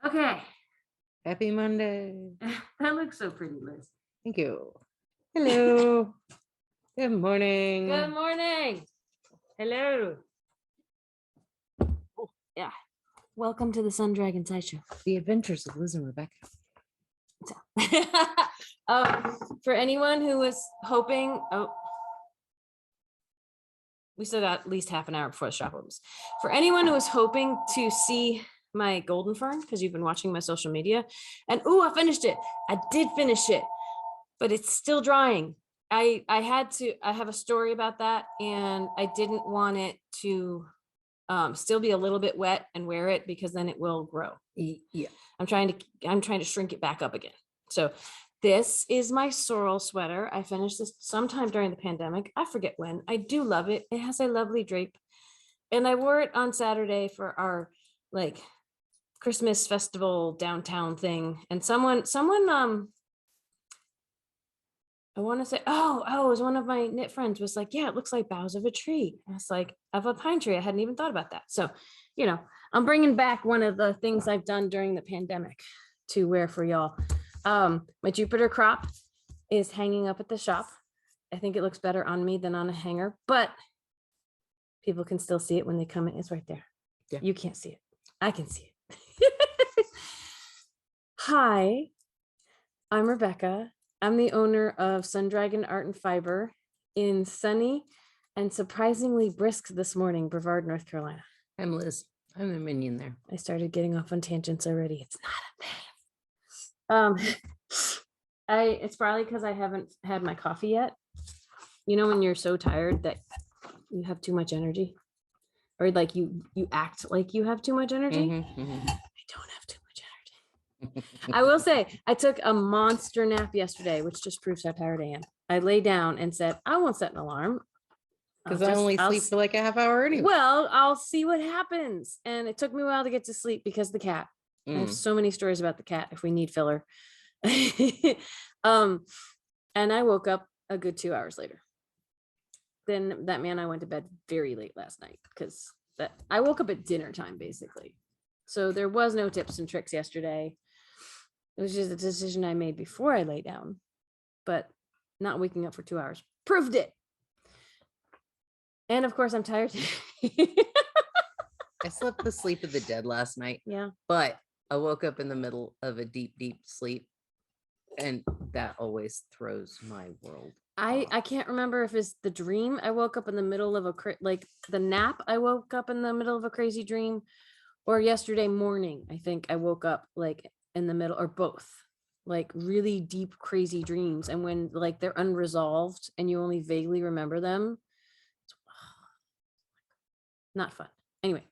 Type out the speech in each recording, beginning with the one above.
Okay. Happy Monday. That looks so pretty, Liz. Thank you. Hello. Good morning. Good morning. Hello. Oh, yeah. Welcome to the Sun Dragon Sideshow. The Adventures of Liz and Rebecca. For anyone who was hoping, we still got at least half an hour before the shop opens. For anyone who was hoping to see my Goldenfern, because you've been watching my social media, and I finished it. I did finish it, but it's still drying. I have a story about that, and I didn't want it to still be a little bit wet and wear it, because then it will grow. Yeah. I'm trying to shrink it back up again. So this is my Sorrel sweater. I finished this sometime during the pandemic. I forget when. I do love it. It has a lovely drape. And I wore it on Saturday for our Christmas festival downtown thing. And someone I want to say, it was one of my knit friends was like, yeah, it looks like boughs of a tree. I was like, of a pine tree. I hadn't even thought about that. So, I'm bringing back one of the things I've done during the pandemic to wear for y'all. My Jupiter crop is hanging up at the shop. I think it looks better on me than on a hanger, but people can still see it when they come in. It's right there. Yeah. You can't see it. I can see it. Hi, I'm Rebecca. I'm the owner of Sun Dragon Art and Fiber in sunny and surprisingly brisk this morning, Brevard, North Carolina. I'm Liz. I'm the minion there. I started getting off on tangents already. It's not a thing. It's probably because I haven't had my coffee yet. You know, when you're so tired that you have too much energy, or you act like you have too much energy. Mm-hmm. I don't have too much energy. I will say I took a monster nap yesterday, which just proves how tired I am. I lay down and said, I won't set an alarm. Because I only sleep for like a half hour anyway. Well, I'll see what happens. And it took me a while to get to sleep because the cat. I have so many stories about the cat if we need filler. And I woke up a good 2 hours later. Then that man, I went to bed very late last night because I woke up at dinner time, basically. So there was no tips and tricks yesterday. It was just a decision I made before I lay down, but not waking up for 2 hours proved it. And of course, I'm tired. I slept the sleep of the dead last night. Yeah. But I woke up in the middle of a deep, deep sleep. And that always throws my world. I can't remember if it's the dream. I woke up in the middle of the nap. I woke up in the middle of a crazy dream, or yesterday morning. I think I woke up in the middle, or both, really deep, crazy dreams. And when they're unresolved and you only vaguely remember them, not fun. Anyway,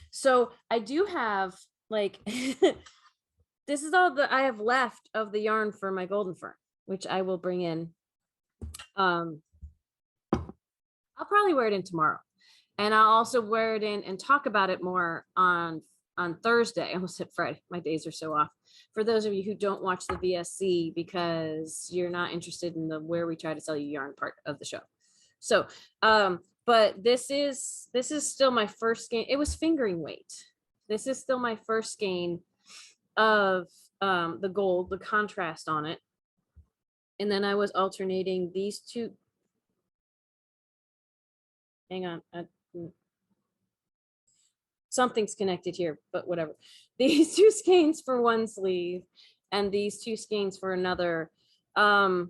so I do have this is all that I have left of the yarn for my Goldenfern, which I will bring in. I'll probably wear it in tomorrow, and I'll also wear it in and talk about it more on Thursday. I almost hit Friday. My days are so off. For those of you who don't watch the VSC because you're not interested in the where we try to sell you yarn part of the show. So, but this is still my first skein. It was fingering weight. This is still my first skein of the gold, the contrast on it. And then I was alternating these two. Hang on. Something's connected here, but whatever. These two skeins for one sleeve and these two skeins for another. I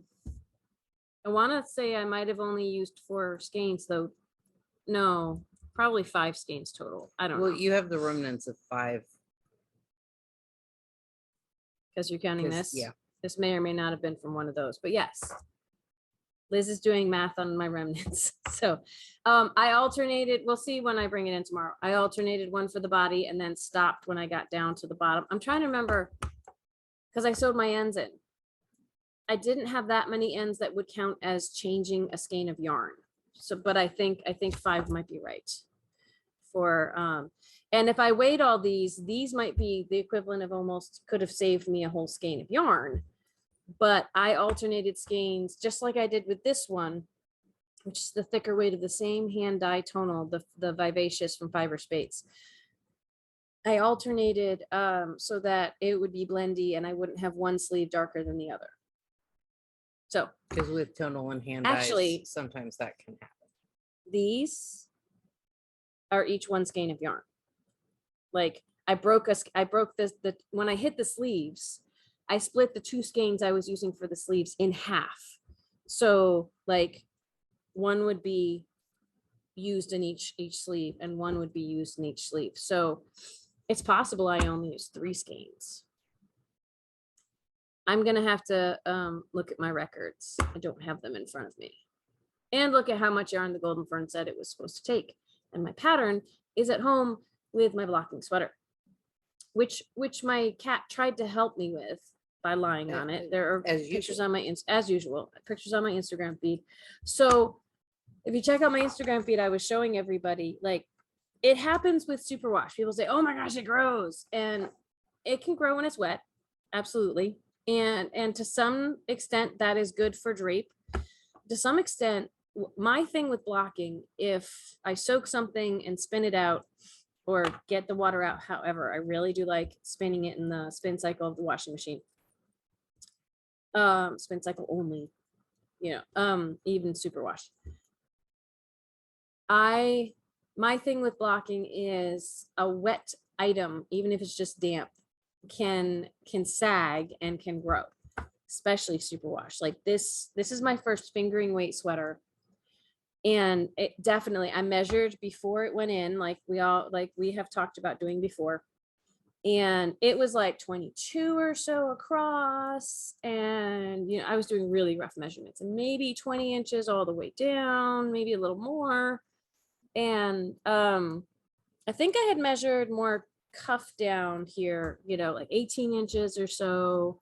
want to say I might have only used 4 skeins though. No, probably 5 skeins total. I don't know. Well, you have the remnants of 5. Because you're counting this? Yeah. This may or may not have been from one of those, but yes. Liz is doing math on my remnants. So I alternated, we'll see when I bring it in tomorrow. I alternated one for the body and then stopped when I got down to the bottom. I'm trying to remember, because I sewed my ends in. I didn't have that many ends that would count as changing a skein of yarn. So, but I think 5 might be right. For and if I weighed all these might be the equivalent of almost could have saved me a whole skein of yarn. But I alternated skeins just like I did with this one, which is the thicker weight of the same hand dye tonal, the Vivacious from Fiber Spates. I alternated so that it would be blendy and I wouldn't have one sleeve darker than the other. So Because with tonal and hand actually, dyes, sometimes that can happen. these are each one skein of yarn. Like I broke this, when I hit the sleeves, I split the 2 skeins I was using for the sleeves in half. So like one would be used in each sleeve and one would be used in each sleeve. So it's possible I only use 3 skeins. I'm gonna have to look at my records. I don't have them in front of me. And look at how much yarn the Goldenfern said it was supposed to take. And my pattern is at home with my blocking sweater, which my cat tried to help me with by lying on it. There are pictures on my, as usual, pictures on my Instagram feed. So if you check out my Instagram feed, I was showing everybody, like, it happens with superwash. People say, oh my gosh, it grows. And it can grow when it's wet. Absolutely. And to some extent that is good for drape. To some extent, my thing with blocking, if I soak something and spin it out or get the water out, however, I really do like spinning it in the spin cycle of the washing machine. Spin cycle only, you know, even superwash. My thing with blocking is a wet item, even if it's just damp, can sag and can grow, especially superwash. Like this is my first fingering weight sweater. And it definitely, I measured before it went in, like we have talked about doing before. And it was like 22 or so across. And, you know, I was doing really rough measurements and maybe 20 inches all the way down, maybe a little more. And I think I had measured more cuff down here, you know, like 18 inches or so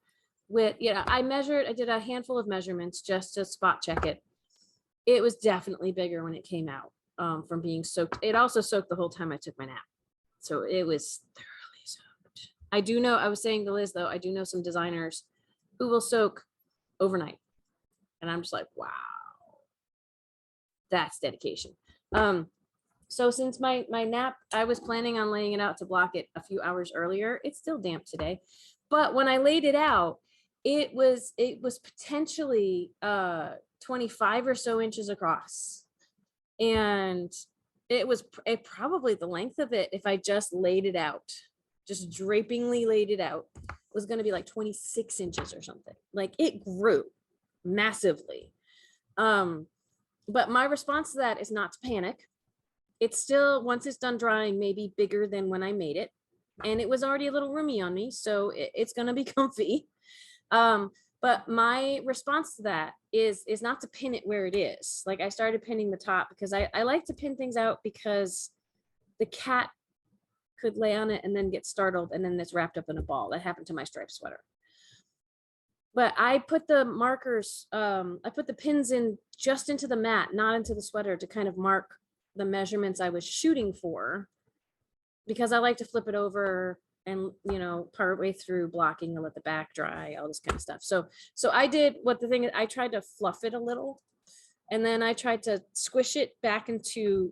with, you know, I did a handful of measurements just to spot check it. It was definitely bigger when it came out from being soaked. It also soaked the whole time I took my nap. So it was thoroughly soaked. I do know, I was saying to Liz though, I do know some designers who will soak overnight. And I'm just like, wow, that's dedication. So since my nap, I was planning on laying it out to block it a few hours earlier. It's still damp today. But when I laid it out, it was potentially 25 or so inches across. And it was probably the length of it, if I just laid it out, just drapingly laid it out, was going to be like 26 inches or something. Like it grew massively. But my response to that is not to panic. It's still, once it's done drying, maybe bigger than when I made it. And it was already a little roomy on me, so it's going to be comfy. But my response to that is not to pin it where it is. Like I started pinning the top because I like to pin things out because the cat could lay on it and then get startled and then it's wrapped up in a ball. That happened to my striped sweater. But I put the markers, I put the pins in just into the mat, not into the sweater, to kind of mark the measurements I was shooting for, because I like to flip it over and, you know, part way through blocking and let the back dry, all this kind of stuff. So I did what the thing is, I tried to fluff it a little, and then I tried to squish it back into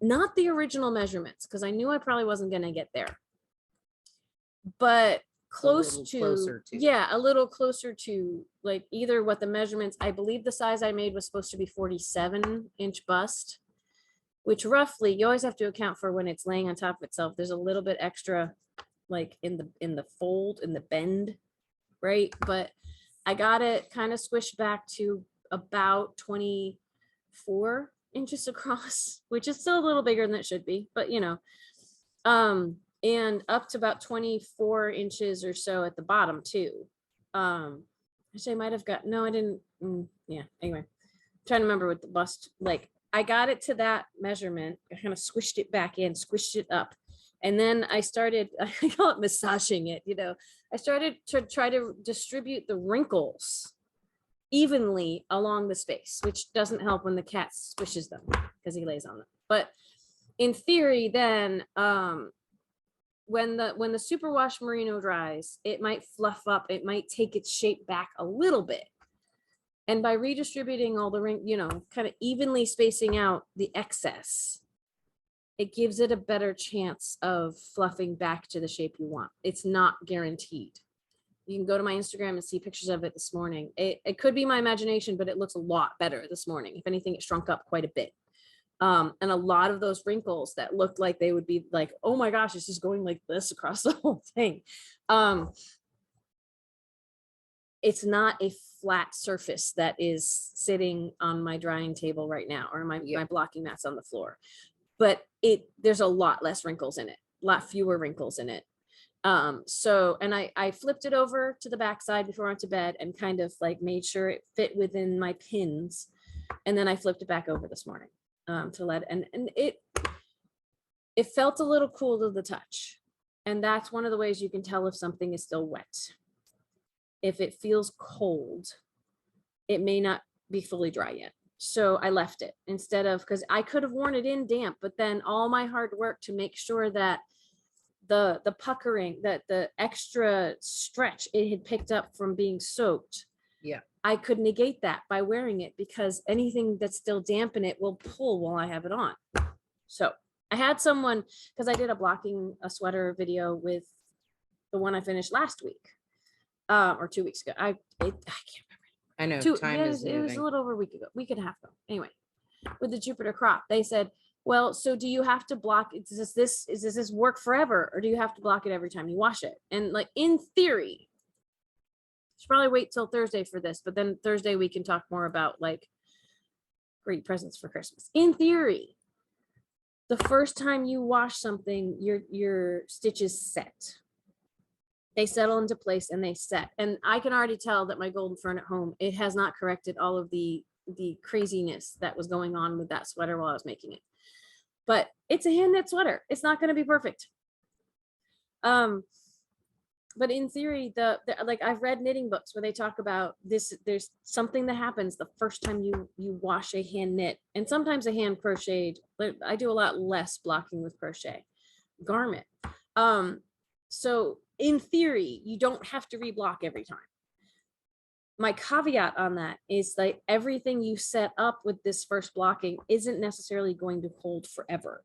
not the original measurements, because I knew I probably wasn't going to get there, but closer to, yeah, a little closer to like either what the measurements, I believe the size I made was supposed to be 47-inch bust, which roughly, you always have to account for when it's laying on top of itself. There's a little bit extra like in the fold, in the bend, right? But I got it kind of squished back to about 24 inches across, which is still a little bigger than it should be, but you know, and up to about 24 inches or so at the bottom too. Actually I might have got, no, I didn't. Yeah, anyway, I'm trying to remember what the bust, like I got it to that measurement, I kind of squished it back in, squished it up. And then I started, I call it massaging it, you know, I started to try to distribute the wrinkles evenly along the space, which doesn't help when the cat squishes them because he lays on them. But in theory, then when the superwash merino dries, it might fluff up, it might take its shape back a little bit. And by redistributing all the ring, you know, kind of evenly spacing out the excess, it gives it a better chance of fluffing back to the shape you want. It's not guaranteed. You can go to my Instagram and see pictures of it this morning. It could be my imagination, but it looks a lot better this morning. If anything, it shrunk up quite a bit. And a lot of those wrinkles that looked like they would be like, oh my gosh, it's just going like this across the whole thing. It's not a flat surface that is sitting on my drying table right now, or my blocking mats on the floor. But there's a lot less wrinkles in it, a lot fewer wrinkles in it. So, and I flipped it over to the back side before I went to bed and kind of like made sure it fit within my pins. And then I flipped it back over this morning, to let, and it felt a little cool to the touch. And that's one of the ways you can tell if something is still wet. If it feels cold, it may not be fully dry yet. So I left it instead of, because I could have worn it in damp, but then all my hard work to make sure that the puckering, that the extra stretch it had picked up from being soaked, I could negate that by wearing it, because anything that's still damp in it will pull while I have it on. So I had someone, because I did a sweater video with the one I finished last week, or 2 weeks ago. I can't remember. I know it was a little over a week and a half ago. Anyway, with the Jupiter crop, they said, well, so do you have to block, does this work forever, or do you have to block it every time you wash it? And like, in theory, should probably wait till Thursday for this, but then Thursday we can talk more about like great presents for Christmas. In theory, the first time you wash something, your stitches set. They settle into place and they set. And I can already tell that my Goldenfern at home, it has not corrected all of the craziness that was going on with that sweater while I was making it. But it's a hand knit sweater. It's not going to be perfect. But in theory, like, I've read knitting books where they talk about this. There's something that happens the first time you wash a hand knit, and sometimes a hand crocheted. I do a lot less blocking with crochet garment. So in theory, you don't have to reblock every time. My caveat on that is like, everything you set up with this first blocking isn't necessarily going to hold forever.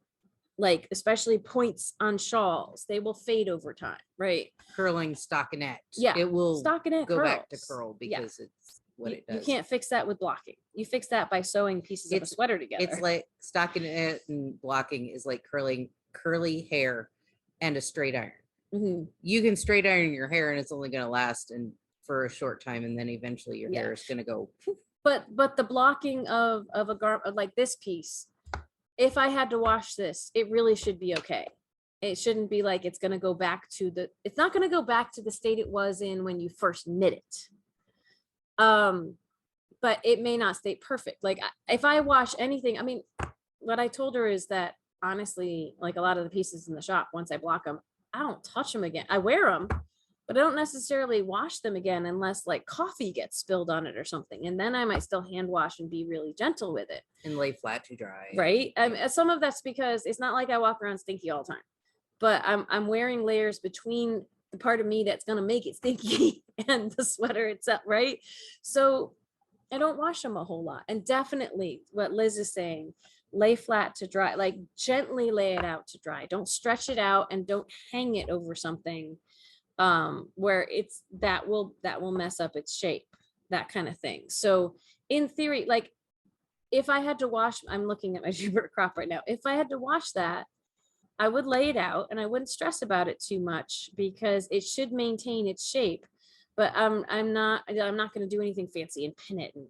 Like, especially points on shawls, they will fade over time, right? Curling stockinette. Yeah, it will stockinette go curls. Back to curl, because it's what it does. You can't fix that with blocking. You fix that by sewing pieces of a sweater together. It's like stockinette and blocking is like curling curly hair and a straight iron. Mm-hmm. You can straight iron your hair and it's only going to last for a short time, and then eventually your hair is going to go. But the blocking of a garment like this piece, if I had to wash this, it really should be okay. It shouldn't be like it's going to go back to it's not going to go back to the state it was in when you first knit it. But it may not stay perfect. Like, if I wash anything, I mean, what I told her is that honestly, like, a lot of the pieces in the shop, once I block them, I don't touch them again. I wear them, but I don't necessarily wash them again unless like coffee gets spilled on it or something. And then I might still hand wash and be really gentle with it. And lay flat to dry. Right. Some of that's because it's not like I walk around stinky all the time, but I'm wearing layers between the part of me that's going to make it stinky and the sweater itself. Right. So I don't wash them a whole lot. And definitely what Liz is saying, lay flat to dry, like gently lay it out to dry. Don't stretch it out and don't hang it over something where that will mess up its shape, that kind of thing. So in theory, like, if I had to wash, I'm looking at my Jupiter crop right now. If I had to wash that, I would lay it out and I wouldn't stress about it too much, because it should maintain its shape. But I'm not going to do anything fancy and pin it and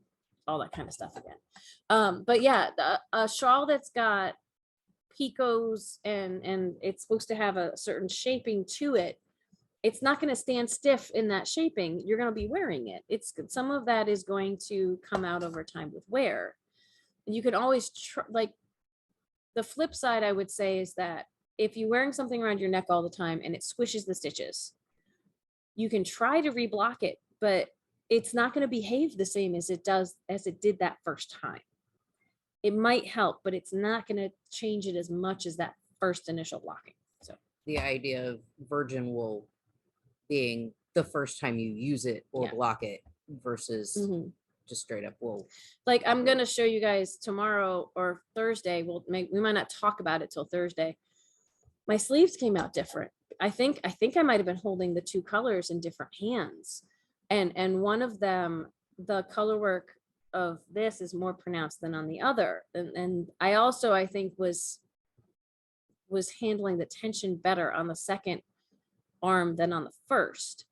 all that kind of stuff again. But yeah, a shawl that's got picots and it's supposed to have a certain shaping to it, it's not going to stand stiff in that shaping. You're going to be wearing it. Some of that is going to come out over time with wear. You can always like, the flip side I would say is that if you're wearing something around your neck all the time and it squishes the stitches, you can try to reblock it, but it's not going to behave the same as it did that first time. It might help, but it's not going to change it as much as that first initial blocking. So the idea of virgin wool being the first time you use it or block it versus just straight up wool. Like I'm going to show you guys tomorrow or Thursday. We might not talk about it till Thursday. My sleeves came out different. I think I might have been holding the two colors in different hands. And one of them, the color work of this is more pronounced than on the other. And I also, I think was handling the tension better on the second arm than on the first.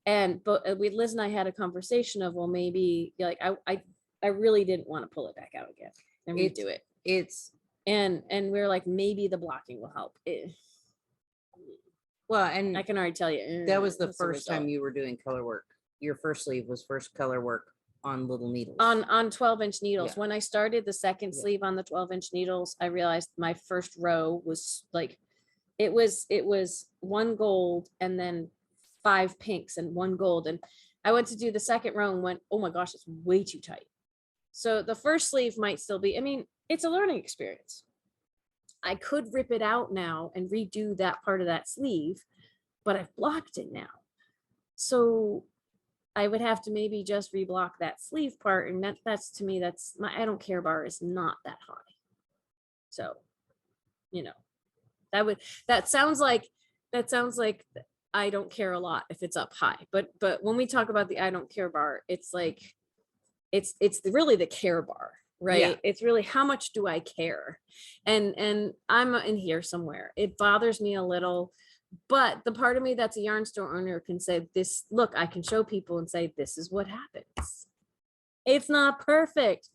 But Liz and I had a conversation of, well, maybe like I really didn't want to pull it back out again and redo it. And we're like, maybe the blocking will help. Well, and I can already tell you that was the first time you were doing color work. Your first sleeve was first color work on little needles. On 12-inch needles. Yeah. When I started the second sleeve on the 12-inch needles, I realized my first row was like, it was one gold and then 5 pinks and 1 gold. And I went to do the second row and went, oh my gosh, it's way too tight. So the first sleeve might still be, I mean, it's a learning experience. I could rip it out now and redo that part of that sleeve, but I've blocked it now. So I would have to maybe just reblock that sleeve part. And that's to me, that's my, I don't care bar is not that high. So, you know, that sounds like I don't care a lot if it's up high, but when we talk about the I don't care bar, it's like, it's really the care bar, right? Yeah. It's really how much do I care? And I'm in here somewhere. It bothers me a little, but the part of me that's a yarn store owner can say this, look, I can show people and say, this is what happens. It's not perfect.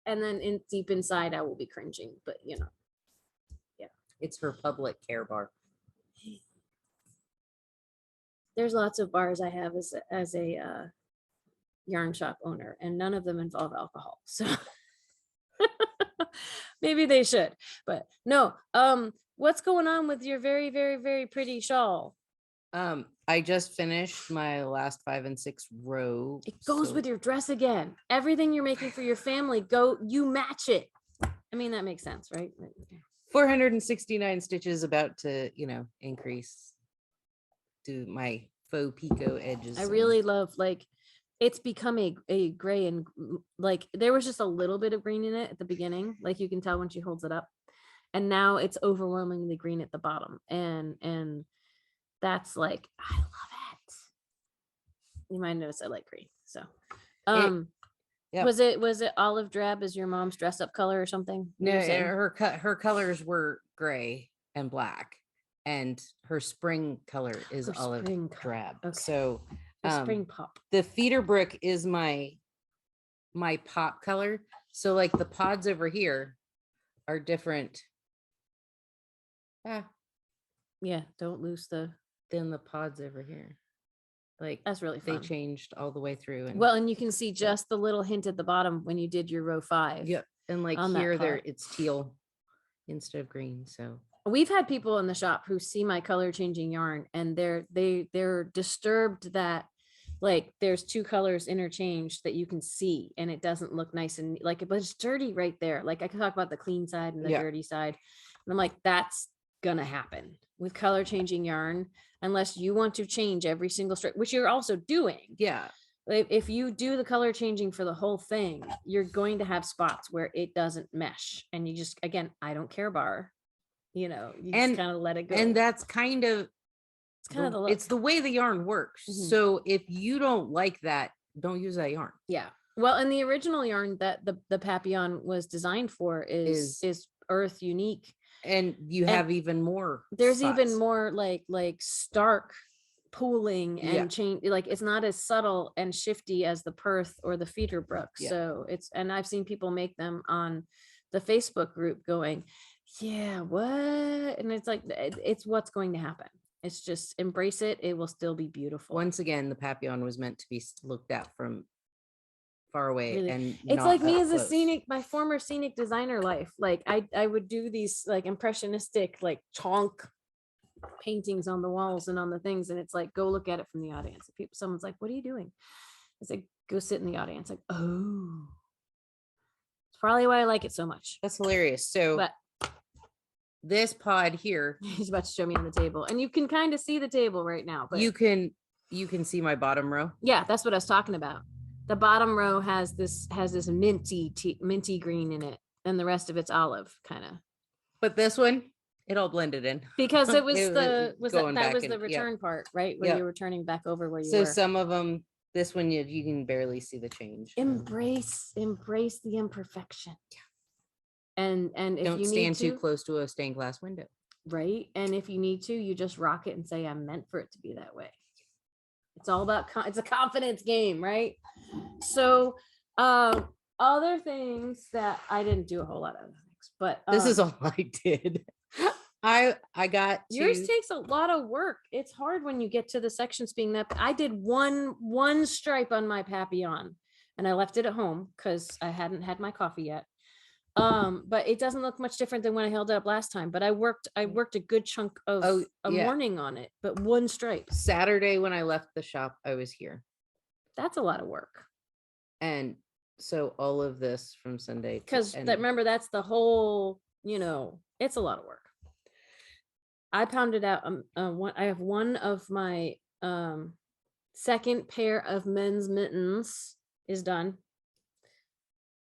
And then deep inside, I will be cringing, but you know, yeah. It's her public care bar. There's lots of bars I have as a yarn shop owner, and none of them involve alcohol. So maybe they should, but no. What's going on with your very, very, very pretty shawl? I just finished my last 5 and 6 row. It goes with your dress again. Everything you're making for your family, you match it. I mean, that makes sense, right? 469 stitches, about to, increase to my faux picot edges. I really love, like, it's become a gray, and like there was just a little bit of green in it at the beginning, like you can tell when she holds it up, and now it's overwhelmingly green at the bottom, and that's like, I love it. You might notice I like green. So Yep. Was it olive drab as your mom's dress up color or something? No, her colors were gray and black, and her spring color is Her olive spring color. drab. Okay. So The spring pop. the feeder brick is my pop color. So like the pods over here are different. Yeah, don't lose Than the pods over here. Like that's really fun. they changed all the way through. And Well, and you can see just the little hint at the bottom when you did your row 5. yep. And like on that here, part. it's teal instead of green. So We've had people in the shop who see my color changing yarn, and they're disturbed that like there's 2 colors interchanged that you can see, and it doesn't look nice, and like, but it's dirty right there. Like I can talk about the clean side and the dirty side, and I'm like, that's gonna happen with color changing yarn unless you want to change every single strip, which you're also doing. yeah. If you do the color changing for the whole thing, you're going to have spots where it doesn't mesh, and you just, again, I don't care bar, you just kind of let it go. And that's kind of, it's kind of the look. it's the way the yarn works. Mhm. So if you don't like that, don't use that yarn. Yeah. Well, and the original yarn that the Papillon was designed for is earth unique. And you have even more. There's spots. even more like stark pooling and change. Like it's not as subtle and shifty as the Perth or the feeder brook. Yeah. So and I've seen people make them on the Facebook group going, yeah, what? And it's like, it's what's going to happen. It's just embrace it. It will still be beautiful. Once again, the Papillon was meant to be looked at from far away. Really. And It's like me as a close. my former scenic designer life. Like I would do these like impressionistic, like chonk paintings on the walls and on the things. And it's like, go look at it from the audience. If someone's like, what are you doing? It's like, go sit in the audience. Like, oh, it's probably why I like it so much. That's hilarious. So But this pod here, he's about to show me on the table, and you can kind of see the table right now, but you can see my bottom row. yeah, that's what I was talking about. The bottom row has this minty green in it, and the rest of it's olive kind of. But this one, it all blended in. Because it was It was going that back was in, the yep. return part, right? Where Yep. you were turning back over where you So were. some of them, this one you can barely see the change. Embrace the imperfection. And if don't you stand need to, too close to a stained glass window. right? And if you need to, you just rock it and say, I'm meant for it to be that way. It's all about it's a confidence game, right? So other things that I didn't do a whole lot of things, but this is all I did. I got yours takes a lot of work. It's hard when you get to the sections being that I did one stripe on my Papillon and I left it at home because I hadn't had my coffee yet. But it doesn't look much different than when I held it up last time, but I worked a good chunk of a morning on it, but one stripe. Saturday when I left the shop, I was here. That's a lot of work. And so all of this from Sunday, because remember, that's the whole, it's a lot of work. I pounded out I have one of my second pair of men's mittens is done.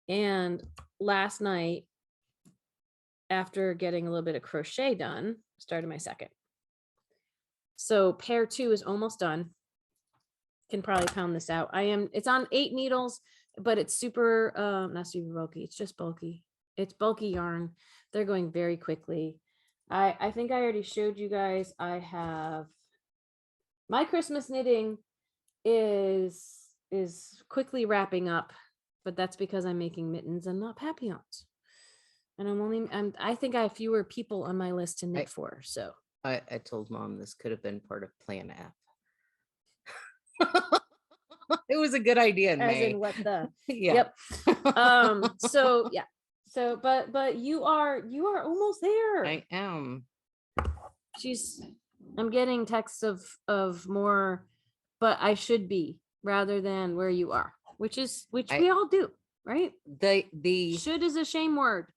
And last night, after getting a little bit of crochet done, started my second. So pair 2 is almost done. Can probably pound this out. It's on 8 needles, but it's super, not super bulky. It's just bulky. It's bulky yarn. They're going very quickly. I think I already showed you guys. I have my Christmas knitting is quickly wrapping up, but that's because I'm making mittens and not papillons. And I think I have fewer people on my list to knit for. So I told Mom this could have been part of Plan F. It was a good idea in May. In what the yeah. Yep. So yeah. So but you are almost there. I am. I'm getting texts of more, but I should be rather than where you are, which we all do, right? The should is a shame word.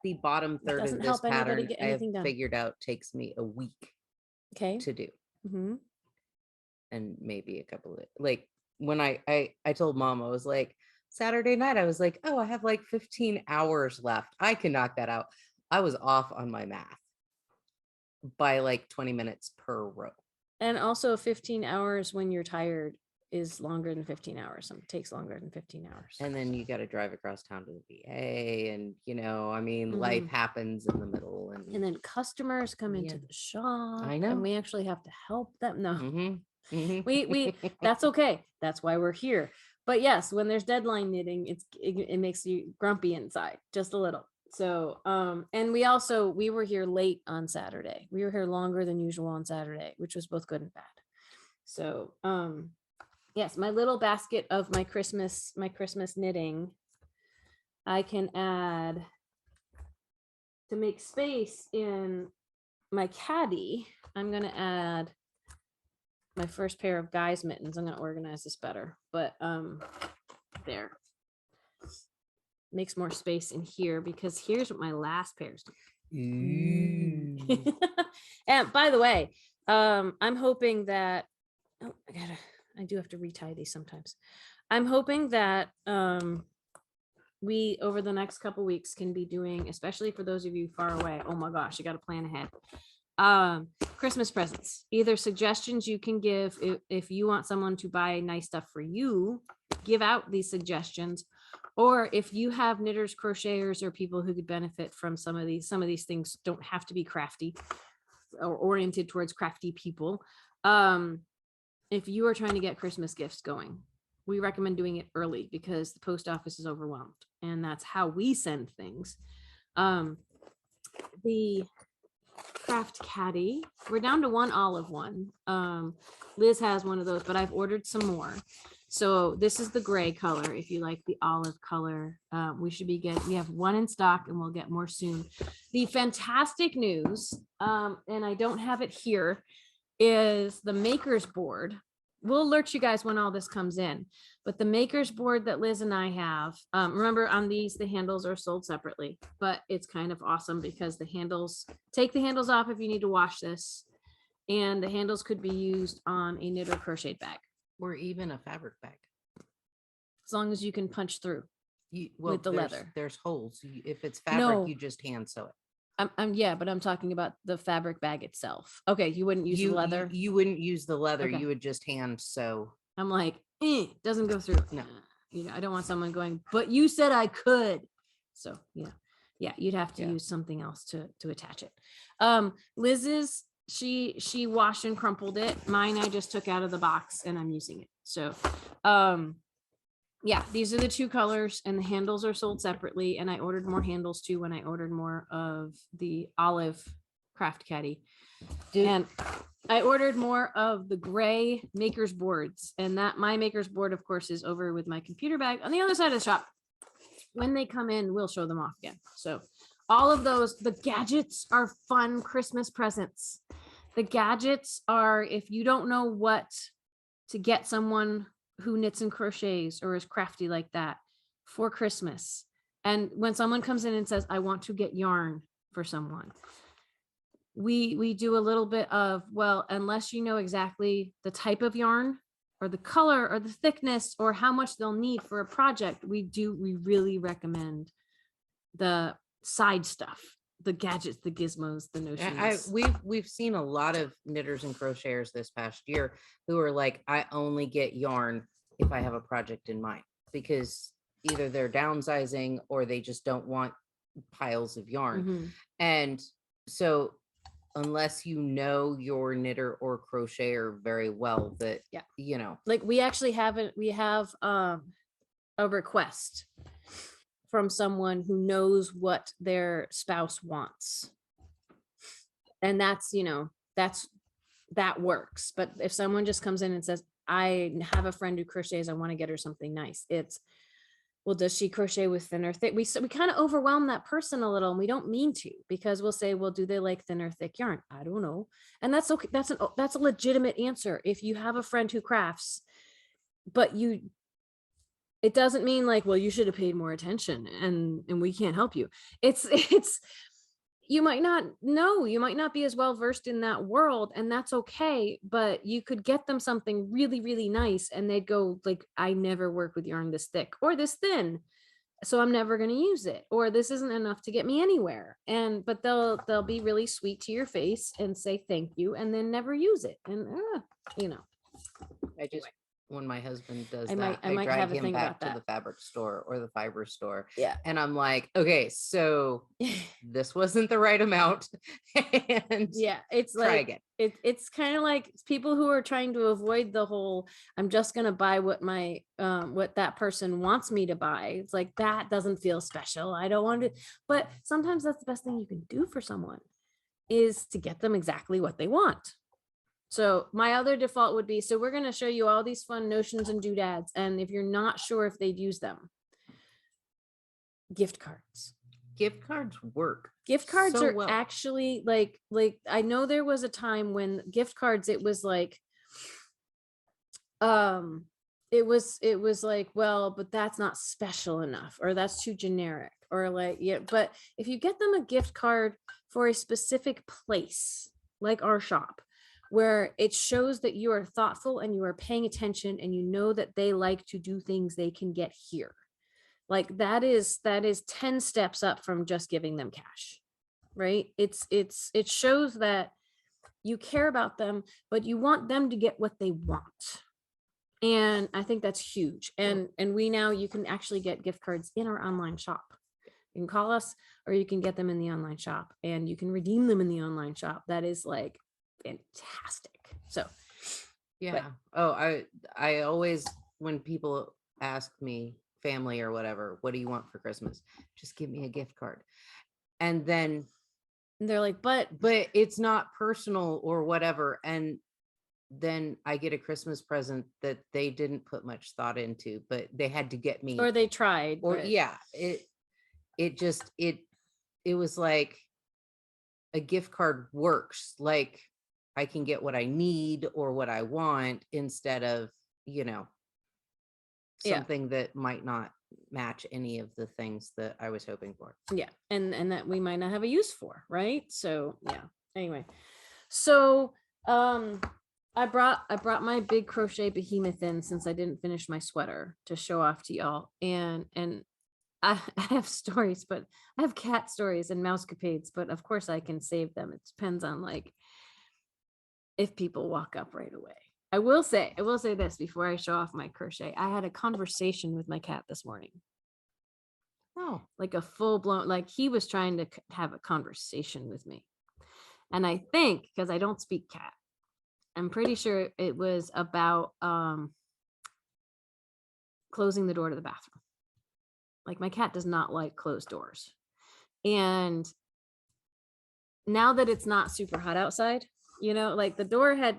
The bottom third of this pattern I have figured out takes me a week to do. Mm-hmm. And maybe a couple of, like, when I told Mom, I was like, Saturday night, I was like, oh, I have like 15 hours left. I can knock that out. I was off on my math by like 20 minutes per row. And also 15 hours when you're tired is longer than 15 hours. It takes longer than 15 hours. And then you got to drive across town to the VA. And, life happens in the middle. And then customers come into the shop. I know. And we actually have to help them. No. Mm-hmm. We that's okay. That's why we're here. But yes, when there's deadline knitting, it makes you grumpy inside just a little. So and we were here late on Saturday. We were here longer than usual on Saturday, which was both good and bad. So yes, my little basket of my Christmas knitting, I can add to make space in my caddy. I'm gonna add my first pair of guys mittens. I'm gonna organize this better, but there makes more space in here because here's what my last pairs do. And by the way, I'm hoping that I do have to retie these sometimes. I'm hoping that we over the next couple weeks can be doing, especially for those of you far away. Oh my gosh, you got to plan ahead. Christmas presents, either suggestions you can give if you want someone to buy nice stuff for you, give out these suggestions, or if you have knitters, crocheters, or people who could benefit from some of these things don't have to be crafty or oriented towards crafty people. If you are trying to get Christmas gifts going, we recommend doing it early because the post office is overwhelmed, and that's how we send things. The craft caddy, we're down to one olive one. Liz has one of those, but I've ordered some more. So this is the gray color. If you like the olive color, we have one in stock and we'll get more soon. The fantastic news, and I don't have it here, is the maker's board. We'll alert you guys when all this comes in, but the maker's board that Liz and I have, remember on these, the handles are sold separately, but it's kind of awesome because take the handles off if you need to wash this, and the handles could be used on a knit or crocheted bag. Or even a fabric bag. as long as you can punch through with the leather. There's holes. If it's fabric, No. you just hand sew it. Yeah, but I'm talking about the fabric bag itself. Okay, you wouldn't use the leather. You wouldn't use the leather. Okay. You would just hand sew. I'm like, doesn't go through. No. You know, I don't want someone going, but you said I could. So yeah, you'd have to use something else to attach it. Liz's, she washed and crumpled it. Mine I just took out of the box and I'm using it. So yeah, these are the two colors, and the handles are sold separately. And I ordered more handles too when I ordered more of the olive craft caddy. And I ordered more of the gray maker's boards, and that my maker's board, of course, is over with my computer bag on the other side of the shop. When they come in, we'll show them off again. So all of those, the gadgets are fun Christmas presents. The gadgets are, if you don't know what to get someone who knits and crochets or is crafty like that for Christmas. And when someone comes in and says, I want to get yarn for someone, we do a little bit of, well, unless you know exactly the type of yarn or the color or the thickness or how much they'll need for a project, we really recommend the side stuff, the gadgets, the gizmos, the notions. We've seen a lot of knitters and crocheters this past year who are like, I only get yarn if I have a project in mind, because either they're downsizing or they just don't want piles of yarn. Mm-hmm. And so unless you know your knitter or crocheter very well, that you know, like we actually have a request from someone who knows what their spouse wants, and that's, you know, that works. But if someone just comes in and says, I have a friend who crochets, I want to get her something nice, it's, well, does she crochet with thinner thick? We kind of overwhelm that person a little, and we don't mean to, because we'll say, well, do they like thinner thick yarn? I don't know. And that's okay. That's a legitimate answer. If you have a friend who crafts, but it doesn't mean like, well, you should have paid more attention and we can't help you. It's you might not know, you might not be as well versed in that world, and that's okay. But you could get them something really, really nice, and they'd go like, I never work with yarn this thick or this thin, so I'm never going to use it, or this isn't enough to get me anywhere. But they'll be really sweet to your face and say thank you, and then never use it. And you know, I just, when my husband does I that, might I have drag a thing him back about to that. the fabric store or the fiber store. Yeah. And I'm like, okay, so this wasn't the right amount. And yeah, it's try like again. It's kind of like people who are trying to avoid the whole, I'm just going to buy what my what that person wants me to buy. It's like, that doesn't feel special. I don't want to. But sometimes that's the best thing you can do for someone, is to get them exactly what they want. So my other default would be, so we're going to show you all these fun notions and doodads, and if you're not sure if they'd use them, gift cards. Gift cards work. Gift cards so are well. actually like I know there was a time when gift cards, it was like it was like, well, but that's not special enough, or that's too generic, or like, yeah. But if you get them a gift card for a specific place, like our shop, where it shows that you are thoughtful and you are paying attention, and you know that they like to do things they can get here, like that is 10 steps up from just giving them cash, right? It shows that you care about them, but you want them to get what they want. And I think that's huge. And you can actually get gift cards in our online shop. You can call us, or you can get them in the online shop, and you can redeem them in the online shop. That is like fantastic. So yeah. I always, when people ask me, family or whatever, what do you want for Christmas? Just give me a gift card. And then they're like, but it's not personal or whatever. And then I get a Christmas present that they didn't put much thought into, but they had to get me, or they tried, or it was like, a gift card works. Like, I can get what I need or what I want, instead of, you know, something that might not match any of the things that I was hoping for. Yeah. And that we might not have a use for, right? So yeah. Anyway. So I brought my big crochet behemoth in since I didn't finish my sweater to show off to y'all. And I have stories, but I have cat stories and mousecapades, but of course I can save them. It depends on like if people walk up right away. I will say this before I show off my crochet. I had a conversation with my cat this morning. Oh, Like a full blown, like he was trying to have a conversation with me. And I think, because I don't speak cat, I'm pretty sure it was about closing the door to the bathroom. Like my cat does not like closed doors. And now that it's not super hot outside, you know, like the door had,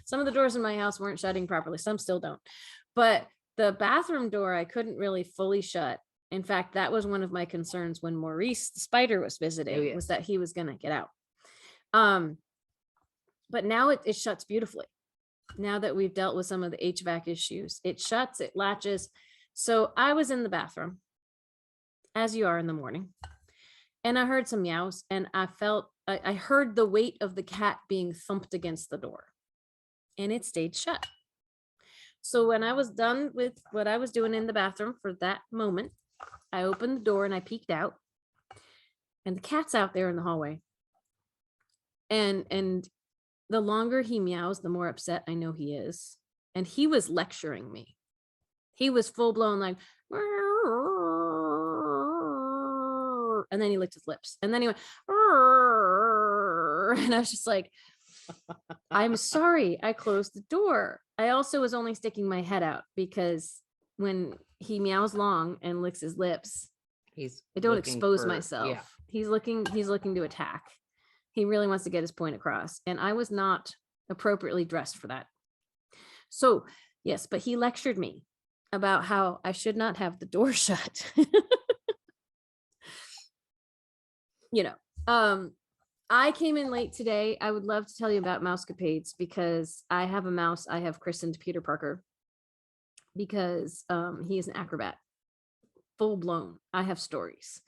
some of the doors in my house weren't shutting properly. Some still don't. But the bathroom door, I couldn't really fully shut. In fact, that was one of my concerns when Maurice, the spider, was visiting, was that he was going to get out. But now it shuts beautifully. Now that we've dealt with some of the HVAC issues, it shuts, it latches. So I was in the bathroom, as you are in the morning, and I heard some meows, and I heard the weight of the cat being thumped against the door, and it stayed shut. So when I was done with what I was doing in the bathroom for that moment, I opened the door and I peeked out, and the cat's out there in the hallway. And the longer he meows, the more upset I know he is. And he was lecturing me. He was full blown like, and then he licked his lips, and then he went, and I was just like, I'm sorry, I closed the door. I also was only sticking my head out because when he meows long and licks his lips, I don't expose myself. Yeah. He's looking to attack. He really wants to get his point across. And I was not appropriately dressed for that. So yes, but he lectured me about how I should not have the door shut. You know, I came in late today. I would love to tell you about mousecapades because I have a mouse I have christened Peter Parker because he is an acrobat, full blown. I have stories.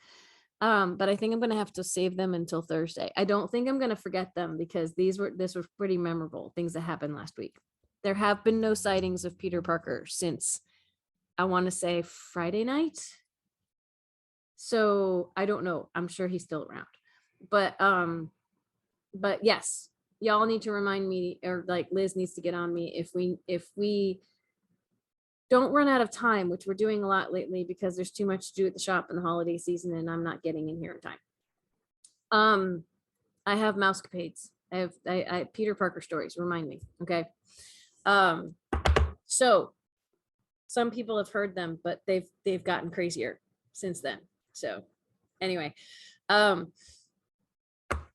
But I think I'm going to have to save them until Thursday. I don't think I'm going to forget them because this was pretty memorable things that happened last week. There have been no sightings of Peter Parker since, I want to say, Friday night. So I don't know. I'm sure he's still around. But yes, y'all need to remind me, or like Liz needs to get on me if we don't run out of time, which we're doing a lot lately because there's too much to do at the shop in the holiday season and I'm not getting in here in time. I have mousecapades. I have Peter Parker stories. Remind me. Okay. So some people have heard them, but they've gotten crazier since then. So anyway,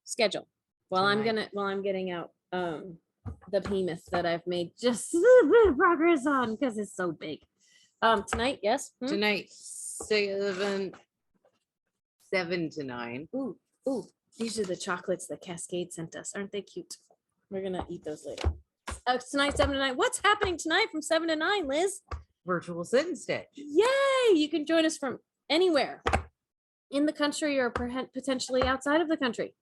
schedule while I'm getting out the behemoth that I've made just progress on because it's so big. Tonight, yes. Tonight, 7 to 9. Ooh, these are the chocolates that Cascade sent us. Aren't they cute? We're gonna eat those later. Tonight, 7 to 9. What's happening tonight from 7 to 9, Liz? Virtual sit and stitch. Yay! You can join us from anywhere in the country or potentially outside of the country.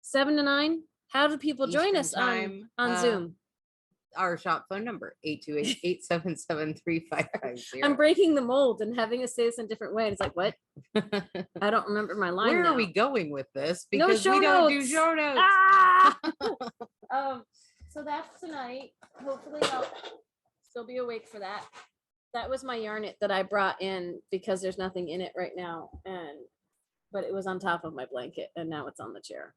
7 to 9. How do people join us on Zoom? Our shop phone number, 828-877-3550. I'm breaking the mold and having us say this in a different way. It's like, what? I don't remember my line. Where now. Are we going with this? Because we don't do show notes. So that's tonight. Hopefully I'll still be awake for that. That was my yarnet that I brought in because there's nothing in it right now. But it was on top of my blanket and now it's on the chair.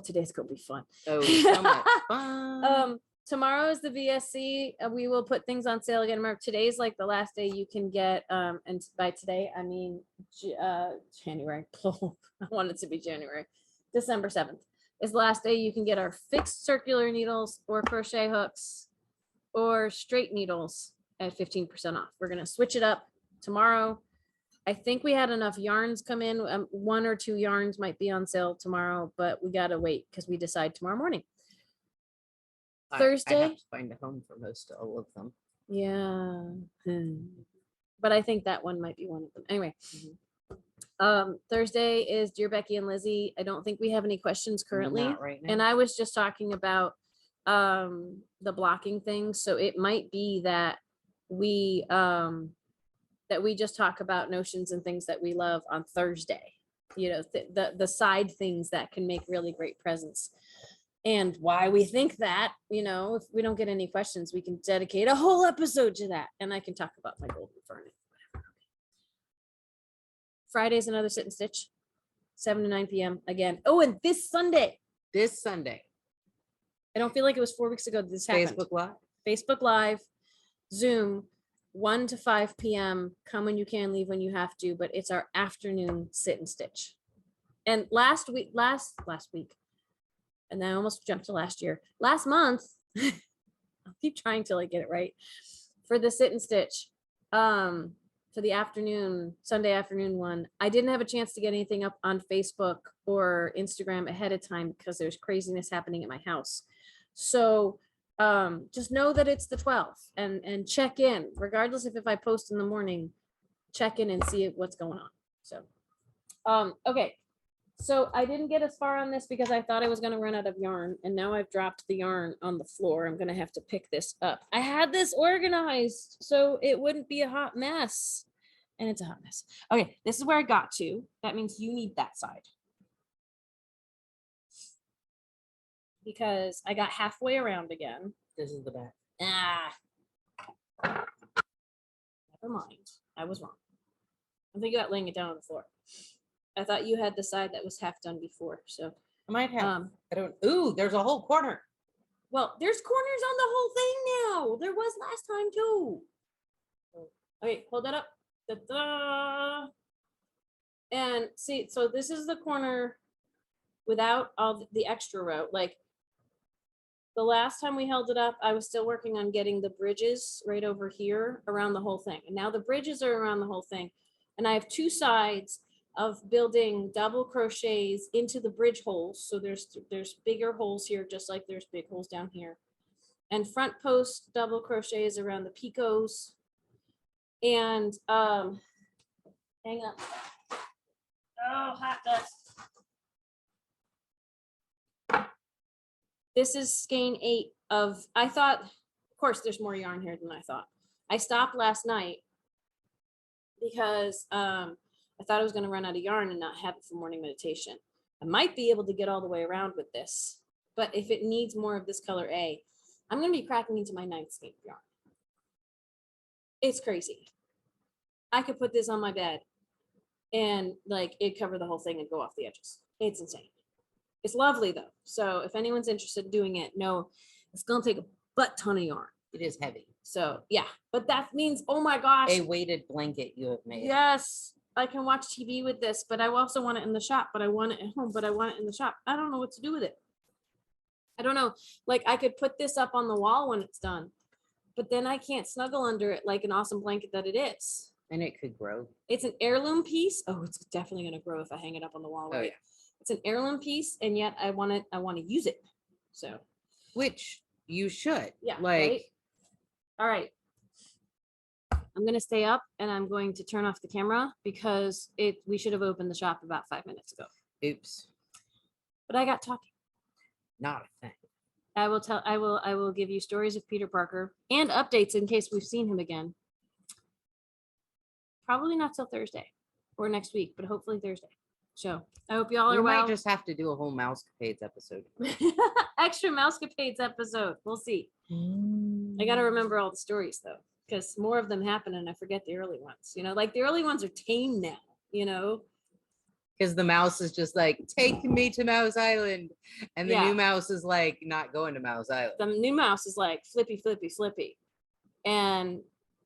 Today's gonna be fun. Oh, so much fun. Tomorrow is the VSC. We will put things on sale again. Remember, today's like the last day you can get, and by today I mean January. I want it to be January. December 7th is the last day you can get our fixed circular needles or crochet hooks or straight needles at 15% off. We're gonna switch it up tomorrow. I think we had enough yarns come in. 1 or 2 yarns might be on sale tomorrow, but we got to wait because we decide tomorrow morning. Thursday. I have to find a home for most all of them. Yeah. But I think that one might be one of them. Anyway. Thursday is Dear Becky and Lizzie. I don't think we have any questions currently. Not right now. And I was just talking about the blocking things. So it might be that we just talk about notions and things that we love on Thursday, you know, the side things that can make really great presents. And why we think that, you know, if we don't get any questions, we can dedicate a whole episode to that. And I can talk about my Goldenfern. Friday's another sit and stitch, 7 to 9 p.m. again. Oh, and this Sunday. I don't feel like it was 4 weeks ago that this happened. Facebook Live, Zoom, 1 to 5 p.m. Come when you can, leave when you have to, but it's our afternoon sit and stitch. And last week, and then I almost jumped to last month, I'll keep trying till I get it right, for the sit and stitch, for the afternoon, Sunday afternoon one, I didn't have a chance to get anything up on Facebook or Instagram ahead of time because there's craziness happening at my house. So just know that it's the 12th and check in, regardless if I post in the morning, check in and see what's going on. So, okay. So I didn't get as far on this because I thought I was going to run out of yarn, and now I've dropped the yarn on the floor. I'm going to have to pick this up. I had this organized so it wouldn't be a hot mess, and it's a hot mess. Okay, this is where I got to. That means you need that side, because I got halfway around again. This is the back. Never mind. I was wrong. I'm thinking about laying it down on the floor. I thought you had the side that was half done before, so I might have. I don't. Ooh, there's a whole corner. Well, there's corners on the whole thing now. There was last time too. Okay, hold that up. Da-da. And see, so this is the corner without all the extra row. Like the last time we held it up, I was still working on getting the bridges right over here around the whole thing. And now the bridges are around the whole thing. And I have two sides of building double crochets into the bridge holes. So there's bigger holes here, just like there's big holes down here. And front post double crochets around the picots. And hang up. Oh, hot dust. This is skein 8 of, I thought, of course, there's more yarn here than I thought. I stopped last night because I thought I was going to run out of yarn and not have it for morning meditation. I might be able to get all the way around with this, but if it needs more of this color A, I'm going to be cracking into my 9th skein of yarn. It's crazy. I could put this on my bed and like it cover the whole thing and go off the edges. It's insane. It's lovely though. So if anyone's interested in doing it, no, it's going to take a butt ton of yarn. It is heavy. So yeah, but that means, oh my gosh. A weighted blanket you have made. Yes. I can watch TV with this, but I also want it in the shop, but I want it at home, but I want it in the shop. I don't know what to do with it. I don't know. Like I could put this up on the wall when it's done, but then I can't snuggle under it like an awesome blanket that it is. And it could grow. It's an heirloom piece. Oh, it's definitely going to grow if I hang it up on the wall. Right? Oh, yeah. It's an heirloom piece, and yet I want to use it. So, which you should. Yeah. Like, right? All right. I'm going to stay up and I'm going to turn off the camera because we should have opened the shop about 5 minutes ago. Oops. But I got talking. Not a thing. I will give you stories of Peter Parker and updates in case we've seen him again. Probably not till Thursday or next week, but hopefully Thursday. So I hope y'all are well. We might just have to do a whole mousecapades episode. Extra mousecapades episode. We'll see. I got to remember all the stories though, because more of them happen and I forget the early ones. You know, like the early ones are tame now, you know. Because the mouse is just like, take me to Mouse Island. And the new mouse is like, not going to Mouse Island. The new mouse is like, flippy, flippy, flippy. And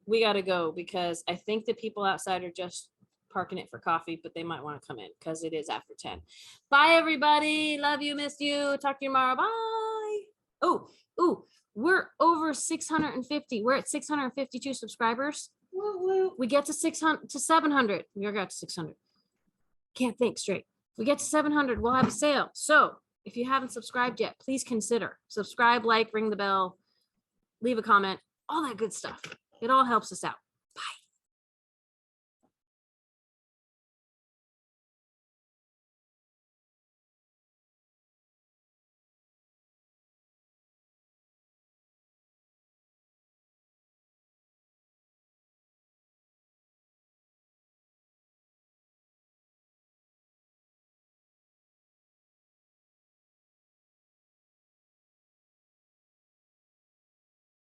we got to go because I think the people outside are just parking it for coffee, but they might want to come in because it is after 10. Bye, everybody. Love you. Missed you. Talk to you tomorrow. Bye. Oh, we're over 650. We're at 652 subscribers. Woo-woo. We get to 600 to 700. We got to 600. Can't think straight. We get to 700. We'll have a sale. So if you haven't subscribed yet, please consider subscribe, like, ring the bell, leave a comment, all that good stuff. It all helps us out.